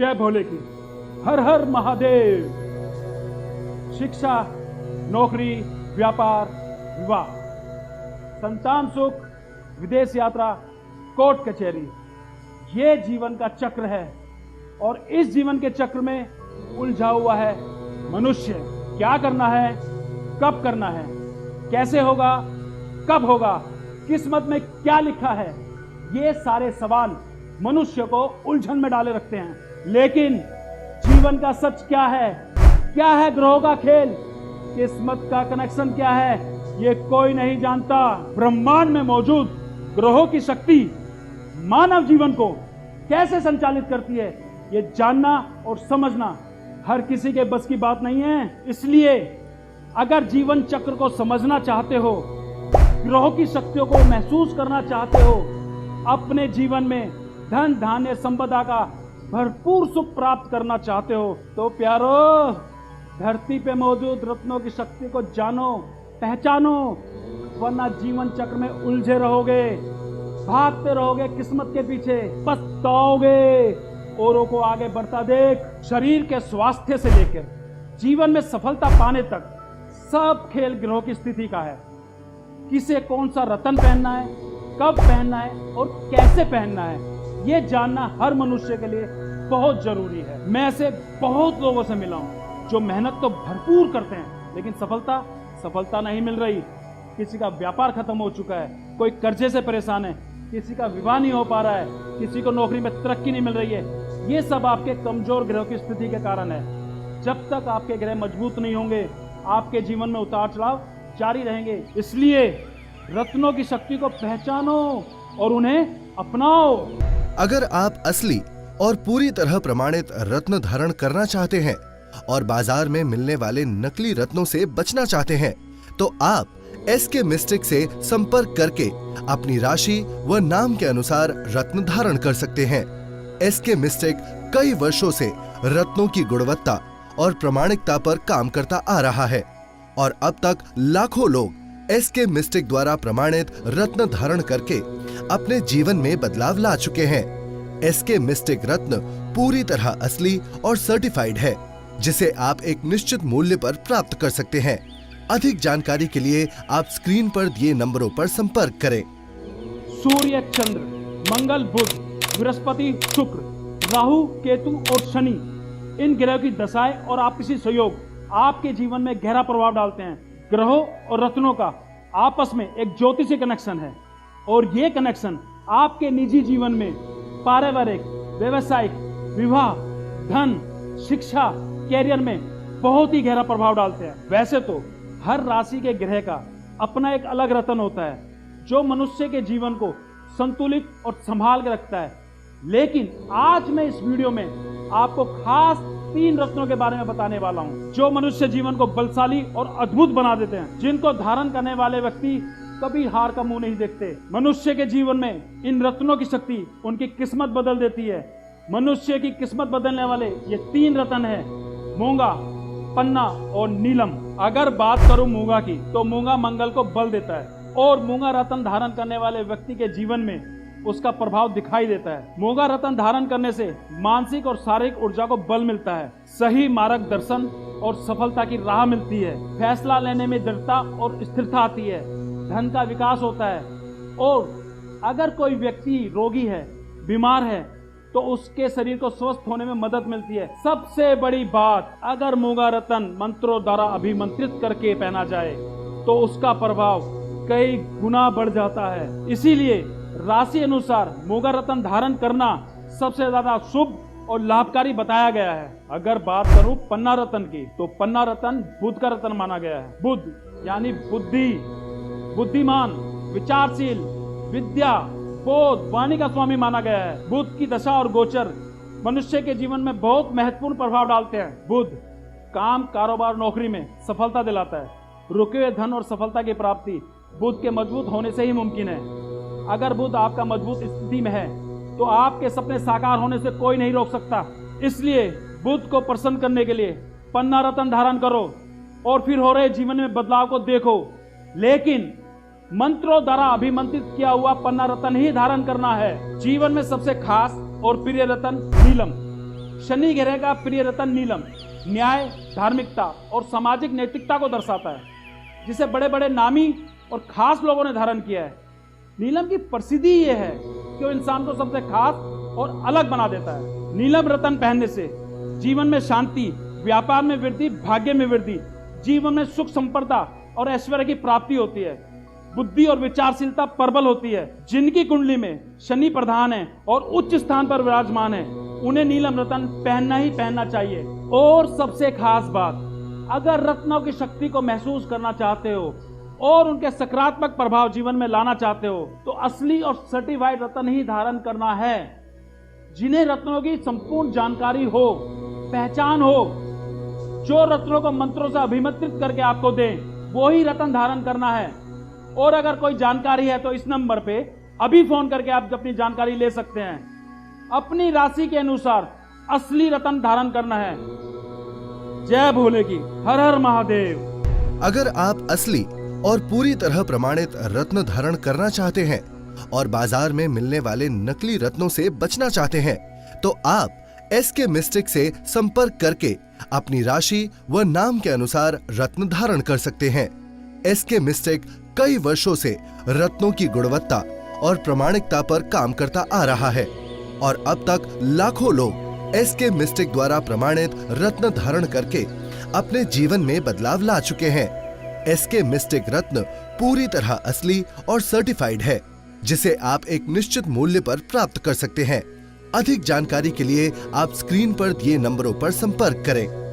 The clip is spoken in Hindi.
जय भोले की। हर हर महादेव। शिक्षा, नौकरी, व्यापार, विवाह, संतान सुख, विदेश यात्रा, कोर्ट कचहरी, ये जीवन का चक्र है। और इस जीवन के चक्र में उलझा हुआ है मनुष्य। क्या करना है, कब करना है, कैसे होगा, कब होगा, किस्मत में क्या लिखा है, ये सारे सवाल मनुष्य को उलझन में डाले रखते हैं। लेकिन जीवन का सच क्या है ग्रहों का खेल, किस्मत का कनेक्शन क्या है, ये कोई नहीं जानता। ब्रह्मांड में मौजूद ग्रहों की शक्ति मानव जीवन को कैसे संचालित करती है, ये जानना और समझना हर किसी के बस की बात नहीं है। इसलिए अगर जीवन चक्र को समझना चाहते हो, ग्रहों की शक्तियों को महसूस करना चाहते हो, अपने जीवन में धन धान्य संपदा का भरपूर सुख प्राप्त करना चाहते हो, तो प्यारो धरती पे मौजूद रत्नों की शक्ति को जानो, पहचानो, वरना जीवन चक्र में उलझे रहोगे, भागते रहोगे किस्मत के पीछे, पछताओगे। औरों को आगे बढ़ता देख। शरीर के स्वास्थ्य से लेकर जीवन में सफलता पाने तक सब खेल ग्रहों की स्थिति का है। किसे कौन सा रत्न पहनना है, कब पहनना है और कैसे पहनना है, ये जानना हर मनुष्य के लिए बहुत जरूरी है। मैं ऐसे बहुत लोगों से मिला हूं जो मेहनत तो भरपूर करते हैं लेकिन सफलता नहीं मिल रही। किसी का व्यापार खत्म हो चुका है, कोई कर्जे से परेशान है, किसी का विवाह नहीं हो पा रहा है, किसी को नौकरी में तरक्की नहीं मिल रही है। ये सब आपके कमजोर ग्रहों की स्थिति के कारण है। जब तक आपके ग्रह मजबूत नहीं होंगे, आपके जीवन में उतार चढ़ाव जारी रहेंगे। इसलिए रत्नों की शक्ति को पहचानो और उन्हें अपनाओ। अगर आप असली और पूरी तरह प्रमाणित रत्न धारण करना चाहते हैं और बाजार में मिलने वाले नकली रत्नों से बचना चाहते हैं, तो आप SK मिस्टिक से संपर्क करके अपनी राशि व नाम के अनुसार रत्न धारण कर सकते हैं। SK मिस्टिक कई वर्षों से रत्नों की गुणवत्ता और प्रामाणिकता पर काम करता आ रहा है और अब तक लाखों लोग SK मिस्टिक द्वारा प्रमाणित रत्न धारण करके अपने जीवन में बदलाव ला चुके हैं। SK मिस्टिक रत्न पूरी तरह असली और सर्टिफाइड है, जिसे आप एक निश्चित मूल्य पर प्राप्त कर सकते हैं। अधिक जानकारी के लिए आप स्क्रीन पर दिए नंबरों पर संपर्क करें। सूर्य, चंद्र, मंगल, बुध, बृहस्पति, शुक्र, राहु, केतु और शनि, इन ग्रहों की दशाएं और आपसी सहयोग आपके जीवन में गहरा प्रभाव डालते हैं। ग्रहों और रत्नों का आपस में एक ज्योतिषीय कनेक्शन है और ये कनेक्शन आपके निजी जीवन में पारिवारिक, व्यवसायिक, विवाह, धन, शिक्षा, कैरियर में बहुत ही गहरा प्रभाव डालते हैं। वैसे तो हर राशि के ग्रह का अपना एक अलग रत्न होता है जो मनुष्य के जीवन को संतुलित और संभाल के रखता है, लेकिन आज मैं इस वीडियो में आपको खास 3 रत्नों के बारे में बताने वाला हूं जो मनुष्य जीवन को बलशाली और अद्भुत बना देते हैं, जिनको धारण करने वाले व्यक्ति कभी हार का मुंह नहीं देखते। मनुष्य के जीवन में इन रत्नों की शक्ति उनकी किस्मत बदल देती है। मनुष्य की किस्मत बदलने वाले ये 3 रत्न है, मूंगा, पन्ना और नीलम। अगर बात करूं मूंगा की, तो मूंगा मंगल को बल देता है और मूंगा रत्न धारण करने वाले व्यक्ति के जीवन में उसका प्रभाव दिखाई देता है। मूंगा रत्न धारण करने से मानसिक और शारीरिक ऊर्जा को बल मिलता है, सही मार्गदर्शन और सफलता की राह मिलती है, फैसला लेने में दृढ़ता और स्थिरता आती है, धन का विकास होता है। और अगर कोई व्यक्ति रोगी है, बीमार है, तो उसके शरीर को स्वस्थ होने में मदद मिलती है। सबसे बड़ी बात, अगर मूंगा रत्न मंत्रों द्वारा अभिमंत्रित करके पहना जाए तो उसका प्रभाव कई गुना बढ़ जाता है। इसीलिए राशि अनुसार मूंगा रत्न धारण करना सबसे ज्यादा शुभ और लाभकारी बताया गया है। अगर बात करूं पन्ना रत्न की, तो पन्ना रत्न बुध का रत्न माना गया है। बुध यानी बुद्धि, बुद्धिमान, विचारशील, विद्या, बोध, वाणी का स्वामी माना गया है। बुध की दशा और गोचर मनुष्य के जीवन में बहुत महत्वपूर्ण प्रभाव डालते हैं। बुध काम, कारोबार, नौकरी में सफलता दिलाता है। रुके हुए धन और सफलता की प्राप्ति बुध के मजबूत होने से ही मुमकिन है। अगर बुध आपका मजबूत स्थिति में है तो आपके सपने साकार होने से कोई नहीं रोक सकता। इसलिए बुध को प्रसन्न करने के लिए पन्ना रत्न धारण करो और फिर हो रहे जीवन में बदलाव को देखो। लेकिन मंत्रों द्वारा अभिमंत्रित किया हुआ पन्ना रत्न ही धारण करना है। जीवन में सबसे खास और प्रिय रत्न नीलम, शनि ग्रह का प्रिय रत्न नीलम न्याय, धार्मिकता और सामाजिक नैतिकता को दर्शाता है, जिसे बड़े बड़े नामी और खास लोगों ने धारण किया है। नीलम की प्रसिद्धि ये है कि वो इंसान को सबसे खास और अलग बना देता है। नीलम रत्न पहनने से जीवन में शांति, व्यापार में वृद्धि, भाग्य में वृद्धि, जीवन में सुख संपदा और ऐश्वर्य की प्राप्ति होती है। बुद्धि और विचारशीलता प्रबल होती है। जिनकी कुंडली में शनि प्रधान है और उच्च स्थान पर विराजमान है, उन्हें नीलम रत्न पहनना ही पहनना चाहिए। और सबसे खास बात, अगर रत्नों की शक्ति को महसूस करना चाहते हो और उनके सकारात्मक प्रभाव जीवन में लाना चाहते हो, तो असली और सर्टिफाइड रत्न ही धारण करना है। जिन्हें रत्नों की संपूर्ण जानकारी हो, पहचान हो, जो रत्नों को मंत्रों से अभिमंत्रित करके आपको दें, वो ही रत्न धारण करना है। और अगर कोई जानकारी है तो इस नंबर पे अभी फोन करके आप अपनी जानकारी ले सकते हैं। अपनी राशि के अनुसार असली रत्न धारण करना है। जय भोले की, हर हर महादेव। अगर आप असली और पूरी तरह प्रमाणित रत्न धारण करना चाहते हैं और बाजार में मिलने वाले नकली रत्नों से बचना चाहते हैं, तो आप एसके मिस्टिक से संपर्क करके अपनी राशि व नाम के अनुसार रत्न धारण कर सकते हैं। एसके मिस्टिक कई वर्षों से रत्नों की गुणवत्ता और प्रामाणिकता पर काम करता आ रहा है और अब तक लाखों लोग एसके मिस्टिक द्वारा प्रमाणित रत्न धारण करके अपने जीवन में बदलाव ला चुके हैं। एसके मिस्टिक रत्न पूरी तरह असली और सर्टिफाइड है, जिसे आप एक निश्चित मूल्य पर प्राप्त कर सकते हैं। अधिक जानकारी के लिए आप स्क्रीन पर दिए नंबरों पर संपर्क करें।